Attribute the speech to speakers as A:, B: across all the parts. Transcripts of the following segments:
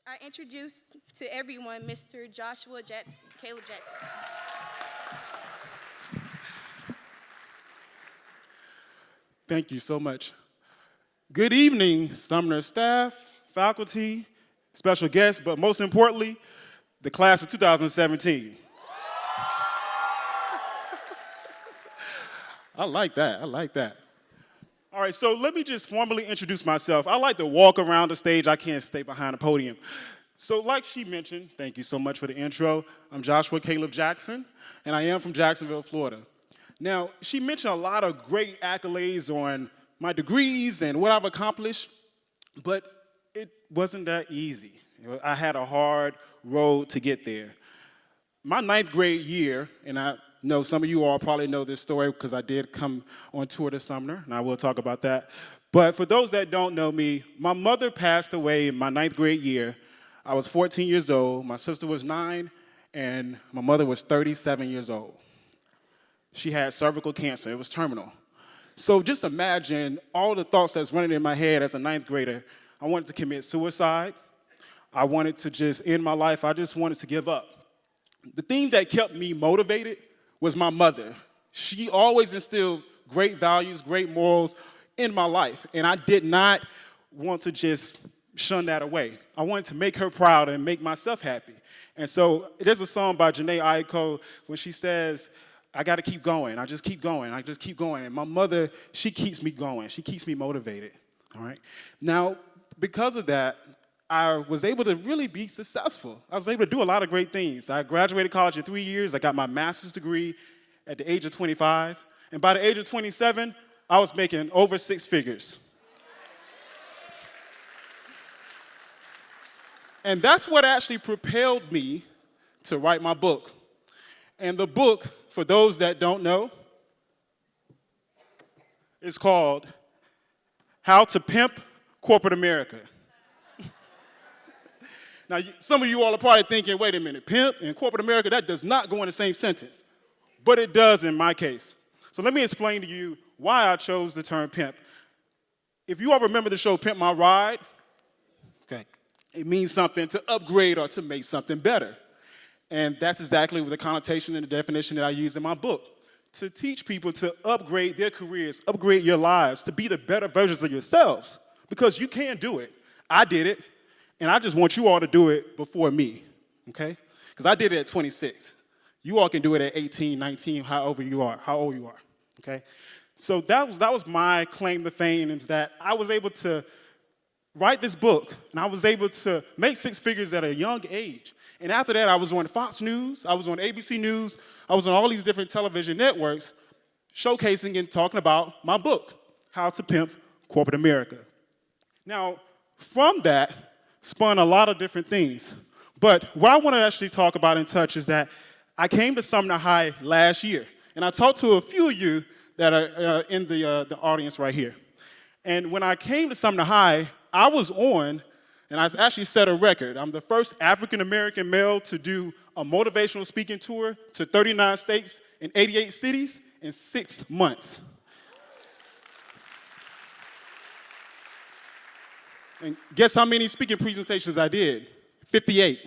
A: I introduce to everyone Mr. Joshua Jackson, Caleb Jackson.
B: Thank you so much. Good evening, Sumner staff, faculty, special guests, but most importantly, the class of 2017. I like that. All right, so let me just formally introduce myself. I like to walk around the stage. I can't stay behind the podium. So like she mentioned, thank you so much for the intro. I'm Joshua Caleb Jackson, and I am from Jacksonville, Florida. Now, she mentioned a lot of great accolades on my degrees and what I've accomplished, but it wasn't that easy. I had a hard road to get there. My ninth grade year, and I know some of you all probably know this story because I did come on tour to Sumner, and I will talk about that. But for those that don't know me, my mother passed away in my ninth grade year. I was 14 years old, my sister was 9, and my mother was 37 years old. She had cervical cancer, it was terminal. So just imagine all the thoughts that's running in my head as a ninth grader. I wanted to commit suicide. I wanted to just end my life. I just wanted to give up. The thing that kept me motivated was my mother. She always instilled great values, great morals in my life, and I did not want to just shun that away. I wanted to make her proud and make myself happy. And so there's a song by Janae Aiko when she says, I got to keep going. I just keep going. I just keep going. And my mother, she keeps me going. She keeps me motivated, all right? Now, because of that, I was able to really be successful. I was able to do a lot of great things. I graduated college in 3 years. I got my master's degree at the age of 25. And by the age of 27, I was making over 6 figures. And that's what actually propelled me to write my book. And the book, for those that don't know, is called How to Pimp Corporate America. Now, some of you all are probably thinking, wait a minute, pimp and corporate America, that does not go in the same sentence. But it does in my case. So let me explain to you why I chose the term pimp. If you all remember the show Pimp My Ride, okay, it means something to upgrade or to make something better. And that's exactly the connotation and the definition that I use in my book. To teach people to upgrade their careers, upgrade your lives, to be the better versions of yourselves. Because you can do it. I did it. And I just want you all to do it before me, okay? Because I did it at 26. You all can do it at 18, 19, however you are, how old you are, okay? So that was my claim to fame, is that I was able to write this book, and I was able to make 6 figures at a young age. And after that, I was on Fox News, I was on ABC News, I was on all these different television networks showcasing and talking about my book, How to Pimp Corporate America. Now, from that, spun a lot of different things. But what I want to actually talk about and touch is that I came to Sumner High last year, and I talked to a few of you that are in the audience right here. And when I came to Sumner High, I was on, and I actually set a record. I'm the first African-American male to do a motivational speaking tour to 39 states and 88 cities in 6 months. And guess how many speaking presentations I did? 58.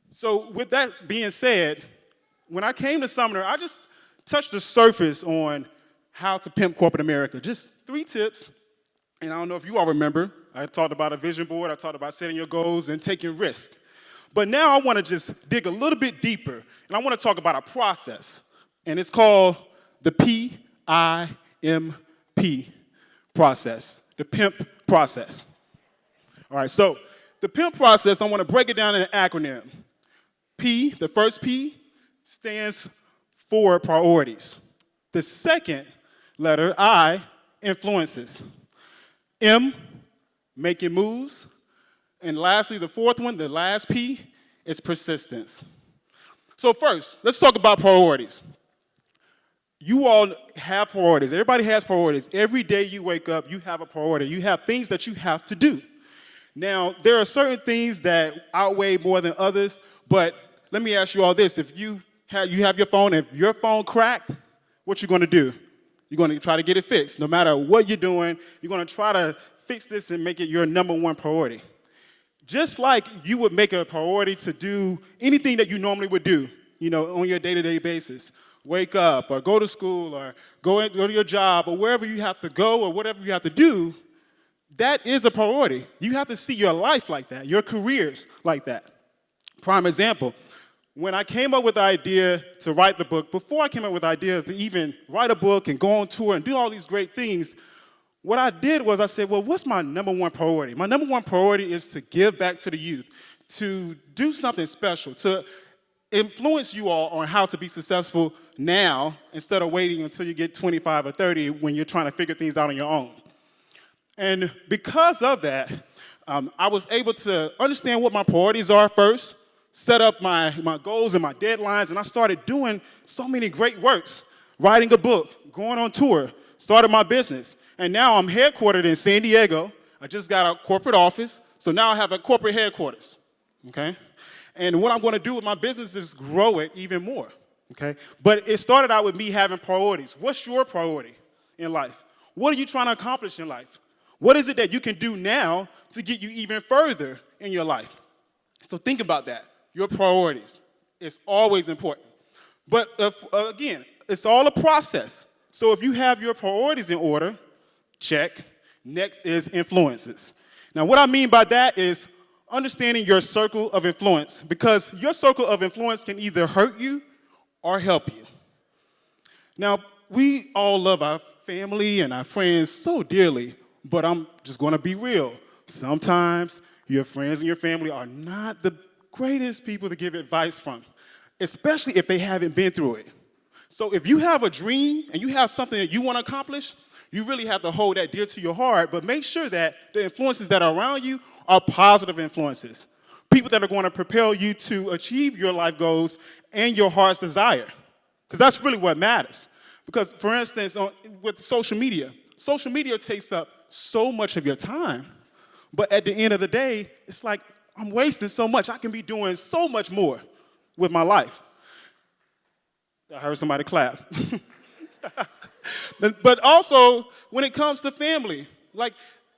B: So with that being said, when I came to Sumner, I just touched the surface on how to pimp corporate America. Just 3 tips. And I don't know if you all remember, I talked about a vision board, I talked about setting your goals and taking risks. But now I want to just dig a little bit deeper, and I want to talk about a process. And it's called the P.I.M.P process, the Pimp Process. All right, so the Pimp Process, I want to break it down in an acronym. P, the first P, stands for priorities. The second letter, I, influences. M, making moves. And lastly, the fourth one, the last P, is persistence. So first, let's talk about priorities. You all have priorities. Everybody has priorities. Every day you wake up, you have a priority. You have things that you have to do. Now, there are certain things that outweigh more than others, but let me ask you all this. If you have your phone, if your phone cracked, what you going to do? You're going to try to get it fixed. No matter what you're doing, you're going to try to fix this and make it your number one priority. Just like you would make a priority to do anything that you normally would do, on your day-to-day basis. Wake up or go to school or go to your job or wherever you have to go or whatever you have to do, that is a priority. You have to see your life like that, your careers like that. Prime example, when I came up with the idea to write the book, before I came up with the idea to even write a book and go on tour and do all these great things, what I did was I said, well, what's my number one priority? My number one priority is to give back to the youth, to do something special, to influence you all on how to be successful now instead of waiting until you get 25 or 30 when you're trying to figure things out on your own. And because of that, I was able to understand what my priorities are first, set up my goals and my deadlines, and I started doing so many great works, writing a book, going on tour, started my business. And now I'm headquartered in San Diego. I just got a corporate office, so now I have a corporate headquarters, okay? And what I'm gonna do with my business is grow it even more, okay? But it started out with me having priorities. What's your priority in life? What are you trying to accomplish in life? What is it that you can do now to get you even further in your life? So think about that, your priorities. It's always important. But again, it's all a process. So if you have your priorities in order, check. Next is influences. Now, what I mean by that is understanding your circle of influence, because your circle of influence can either hurt you or help you. Now, we all love our family and our friends so dearly, but I'm just going to be real. Sometimes your friends and your family are not the greatest people to give advice from, especially if they haven't been through it. So if you have a dream and you have something that you want to accomplish, you really have to hold that dear to your heart, but make sure that the influences that are around you are positive influences. People that are going to propel you to achieve your life goals and your heart's desire. Because that's really what matters. Because, for instance, with social media takes up so much of your time, but at the end of the day, it's like, I'm wasting so much. I can be doing so much more with my life. I heard somebody clap. But also, when it comes to family, like,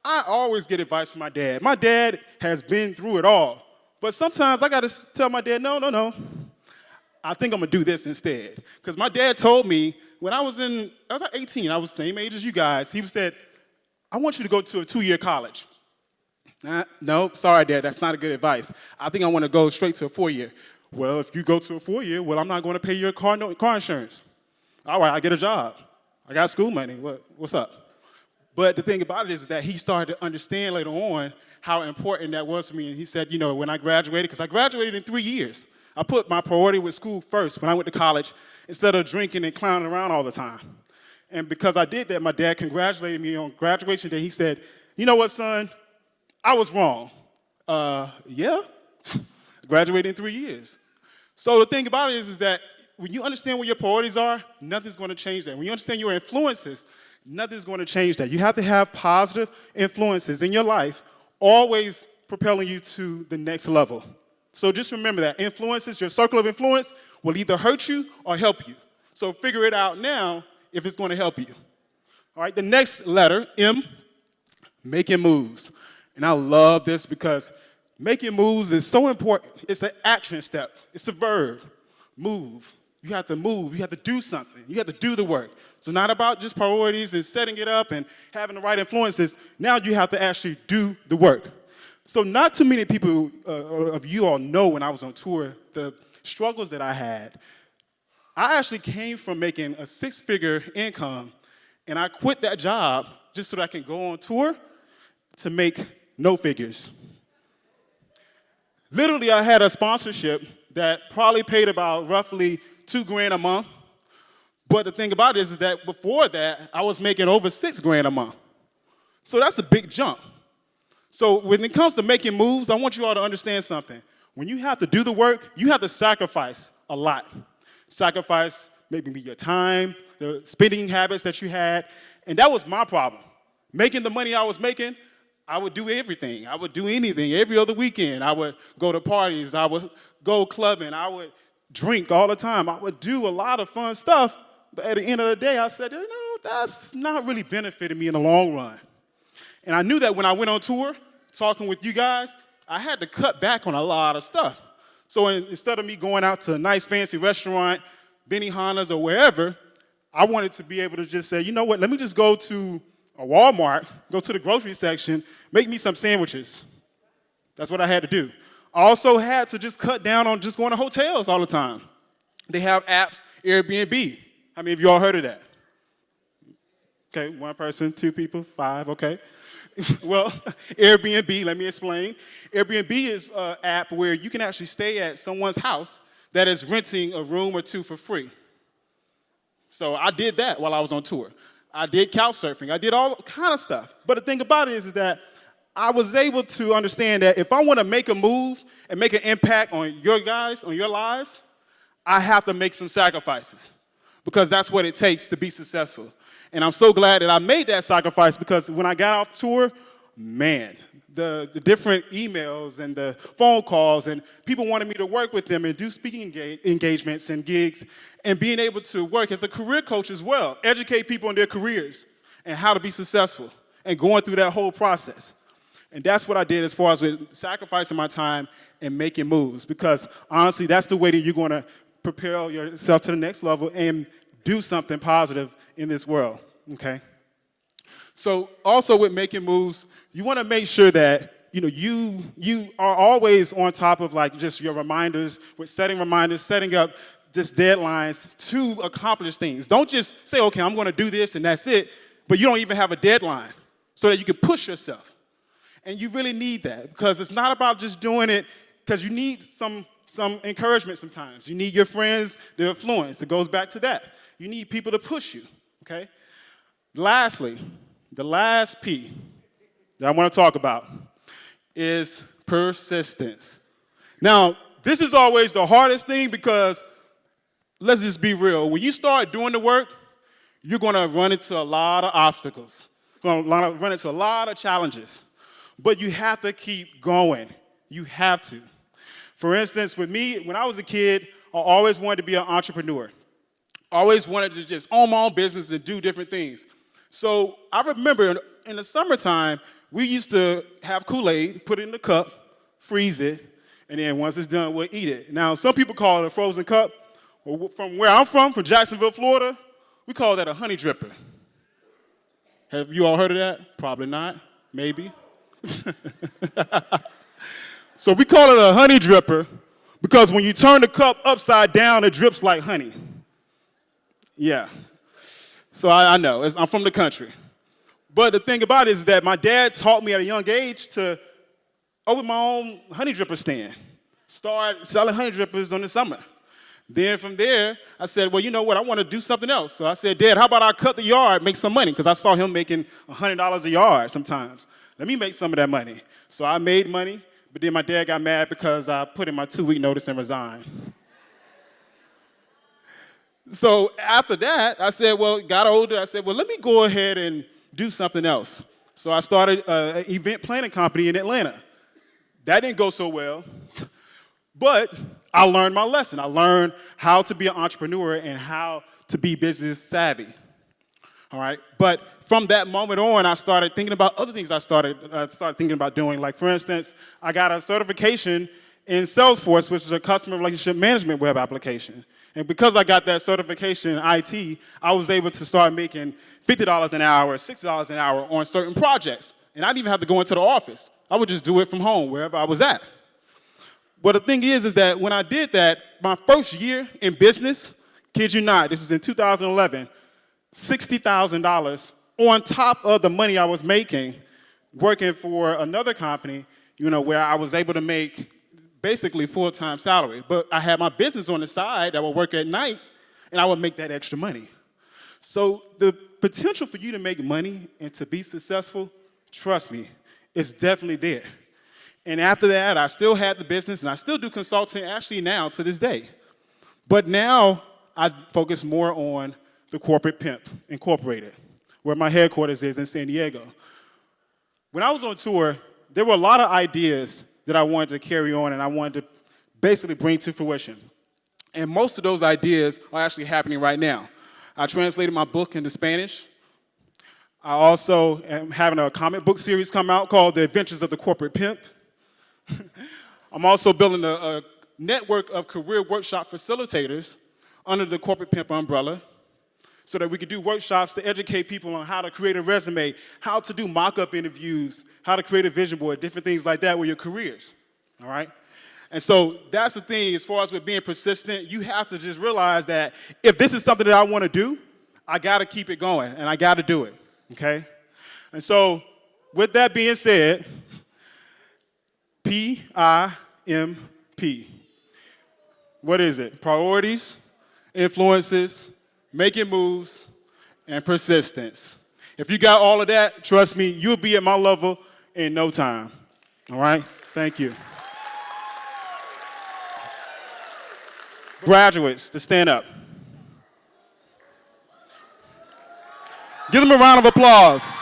B: I always get advice from my dad. My dad has been through it all. But sometimes I got to tell my dad, no. I think I'm going to do this instead. Because my dad told me when I was 18, I was the same age as you guys. He said, I want you to go to a 2-year college. No, sorry, Dad, that's not a good advice. I think I want to go straight to a 4-year. Well, if you go to a 4-year, well, I'm not going to pay your car insurance. All right, I get a job. I got school money. What's up? But the thing about it is that he started to understand later on how important that was for me. And he said, when I graduated, because I graduated in 3 years, I put my priority with school first when I went to college instead of drinking and clowning around all the time. And because I did that, my dad congratulated me on graduation day. He said, you know what, son? I was wrong. Yeah? Graduated in 3 years. So the thing about it is that when you understand what your priorities are, nothing's going to change that. When you understand your influences, nothing's going to change that. You have to have positive influences in your life, always propelling you to the next level. So just remember that influences, your circle of influence, will either hurt you or help you. So figure it out now if it's going to help you. All right, the next letter, M, making moves. And I love this because making moves is so important. It's an action step. It's a verb. Move. You have to move. You have to do something. You have to do the work. So not about just priorities and setting it up and having the right influences. Now you have to actually do the work. So not too many people of you all know when I was on tour the struggles that I had. I actually came from making a 6-figure income, and I quit that job just so that I can go on tour to make no figures. Literally, I had a sponsorship that probably paid about roughly $2,000 a month. But the thing about it is that before that, I was making over $6,000 a month. So that's a big jump. So when it comes to making moves, I want you all to understand something. When you have to do the work, you have to sacrifice a lot. Sacrifice maybe your time, the spending habits that you had. And that was my problem. Making the money I was making, I would do everything. I would do anything. Every other weekend, I would go to parties. I would go clubbing. I would drink all the time. I would do a lot of fun stuff. But at the end of the day, I said, that's not really benefiting me in the long run. And I knew that when I went on tour, talking with you guys, I had to cut back on a lot of stuff. So instead of me going out to a nice fancy restaurant, Benihana's or wherever, I wanted to be able to just say, you know what, let me just go to a Walmart, go to the grocery section, make me some sandwiches. That's what I had to do. I also had to just cut down on just going to hotels all the time. They have apps, Airbnb. How many of you all heard of that? Okay, one person, two people, five, okay. Well, Airbnb, let me explain. Airbnb is an app where you can actually stay at someone's house that is renting a room or two for free. So I did that while I was on tour. I did couch surfing. I did all kind of stuff. But the thing about it is that I was able to understand that if I want to make a move and make an impact on your guys, on your lives, I have to make some sacrifices because that's what it takes to be successful. And I'm so glad that I made that sacrifice because when I got off tour, man, the different emails and the phone calls and people wanted me to work with them and do speaking engagements and gigs and being able to work as a career coach as well, educate people in their careers and how to be successful and going through that whole process. And that's what I did as far as with sacrificing my time and making moves because honestly, that's the way that you're going to propel yourself to the next level and do something positive in this world, okay? So also with making moves, you want to make sure that you are always on top of like just your reminders, with setting reminders, setting up just deadlines to accomplish things. Don't just say, okay, I'm going to do this and that's it, but you don't even have a deadline so that you can push yourself. And you really need that because it's not about just doing it because you need some encouragement sometimes. You need your friends, their influence. It goes back to that. You need people to push you, okay? Lastly, the last P that I want to talk about is persistence. Now, this is always the hardest thing because let's just be real. When you start doing the work, you're going to run into a lot of obstacles. You're going to run into a lot of challenges. But you have to keep going. You have to. For instance, with me, when I was a kid, I always wanted to be an entrepreneur. I always wanted to just own my own business and do different things. So I remember in the summertime, we used to have Kool-Aid, put it in the cup, freeze it, and then once it's done, we'll eat it. Now, some people call it a frozen cup. Well, from where I'm from Jacksonville, Florida, we call that a honey dripper. Have you all heard of that? Probably not. Maybe. So we call it a honey dripper because when you turn the cup upside down, it drips like honey. Yeah. So I know. I'm from the country. But the thing about it is that my dad taught me at a young age to open my own honey dripper stand. Start selling honey drippers in the summer. Then from there, I said, well, you know what? I want to do something else. So I said, Dad, how about I cut the yard, make some money? Because I saw him making $100 a yard sometimes. Let me make some of that money. So I made money, but then my dad got mad because I put in my 2-week notice and resigned. So after that, I said, well, got older. I said, well, let me go ahead and do something else. So I started an event planning company in Atlanta. That didn't go so well, but I learned my lesson. I learned how to be an entrepreneur and how to be business savvy. All right, but from that moment on, I started thinking about other things I started thinking about doing. Like, for instance, I got a certification in Salesforce, which is a customer relationship management web application. And because I got that certification in IT, I was able to start making $50 an hour, $60 an hour on certain projects. And I didn't even have to go into the office. I would just do it from home, wherever I was at. But the thing is that when I did that, my first year in business, kid you not, this was in 2011, $60,000 on top of the money I was making working for another company, where I was able to make basically full-time salary. But I had my business on the side that would work at night, and I would make that extra money. So the potential for you to make money and to be successful, trust me, it's definitely there. And after that, I still had the business, and I still do consulting actually now to this day. But now I focus more on the corporate Pimp Incorporated, where my headquarters is in San Diego. When I was on tour, there were a lot of ideas that I wanted to carry on and I wanted to basically bring to fruition. And most of those ideas are actually happening right now. I translated my book into Spanish. I also am having a comic book series come out called The Adventures of the Corporate Pimp. I'm also building a network of career workshop facilitators under the corporate pimp umbrella so that we can do workshops to educate people on how to create a resume, how to do mock-up interviews, how to create a vision board, different things like that with your careers, all right? And so that's the thing, as far as with being persistent, you have to just realize that if this is something that I want to do, I got to keep it going, and I got to do it, okay? And so with that being said, P.I.M.P. What is it? Priorities, influences, making moves, and persistence. If you got all of that, trust me, you'll be at my level in no time. All right? Thank you. Graduates, to stand up. Give them a round of applause.